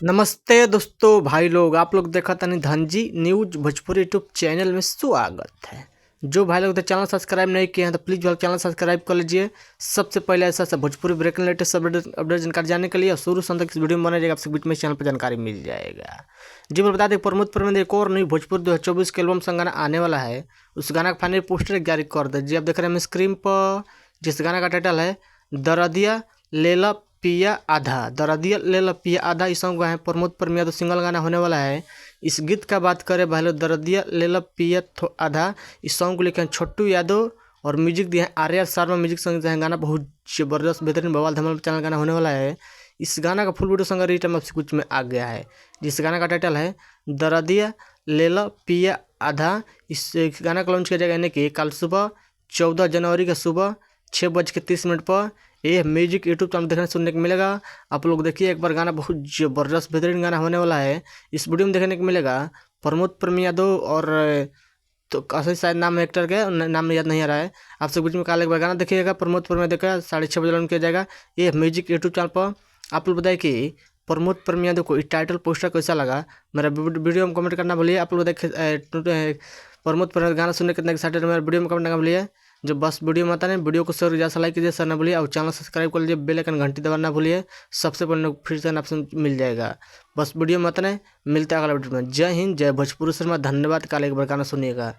नमस्ते दोस्तों, भाई लोग, आप लोग देखा था Dhanji news Bhojpuri YouTube channel में स्वागत है। जो भाई लोग चैनल सब्सक्राइब नहीं किए हैं तो प्लीज़ भाई चैनल सब्सक्राइब कर लीजिए। सबसे पहले ऐसा भोजपुरी ब्रेकिंग लेटेस्ट अपडेट जानकारी जानने के लिए और शुरू से अंत तक इस वीडियो में बने रहेगा, आपसे बीच में इस चैनल पर जानकारी मिल जाएगा। जी मैं बता दें, प्रमोद परमेंद्र एक और नई भोजपुरी 2024 के एल्बम संग गाना आने वाला है। उस गाना का फाइनल पोस्टर जारी कर दे। जी आप देख रहे हैं स्क्रीन पर, जिस गाना का टाइटल है दरदिया लेला पिया आधा। दरदिया लेला पिया आधा इस सॉन्ग है प्रमोद परमेंद्र तो सिंगल गाना होने वाला है। इस गीत का बात करें भाई लोग, दरदिया लेला पिया आधा इस सॉन्ग को लेकर छोटू यादव और म्यूजिक दिया है आर्या शर्मा। म्यूजिक संग गाना बहुत जबरदस्त बेहतरीन बवाल धमाल चैनल गाना होने वाला है। इस गाना का फुल वीडियो संग रिटर्न आपसे कुछ में आ गया है, जिस गाना का टाइटल है दरदिया लेला पिया आधा। इस गाना का लॉन्च किया जाएगा यानी कि कल सुबह 14 जनवरी का सुबह 6:30 पर ये म्यूजिक यूट्यूब चैनल देखने सुनने को मिलेगा। आप लोग देखिए एक बार, गाना बहुत ज़बरदस्त बेहतरीन गाना होने वाला है। इस वीडियो में देखने को मिलेगा प्रमोद परमेंद्र यादव और तो काशी शायद नाम एक्टर के नाम याद नहीं आ रहा है। आपसे कुछ में काल एक बार गाना देखिएगा, प्रमोद परमेंद्र देखा 6:30 बजे लॉन्च किया जाएगा ये म्यूजिक यूट्यूब चैनल पर। आप लोग बताइए कि प्रमोद परमेंद्र यादव को टाइटल पोस्टर कैसा लगा, मेरा वीडियो में कमेंट करना भूलिए। आप लोग देखिए प्रमोद परमेंद्र गाना सुनने कितना एक्साइटेड मेरा वीडियो में कमेंट करना भूलिए। जो बस वीडियो में आता नहीं, वीडियो को शेयर ज़्यादा लाइक कीजिए, शेयर ना भूलिए और चैनल सब्सक्राइब कर लीजिए, बेल आइकन घंटी दबाना भूलिए। सबसे पहले फिर से ऑप्शन मिल जाएगा। बस वीडियो में आता नहीं, मिलता है अगला वीडियो में। जय हिंद, जय भोजपुरी शर्मा, धन्यवाद। काले एक बार गाना सुनिएगा।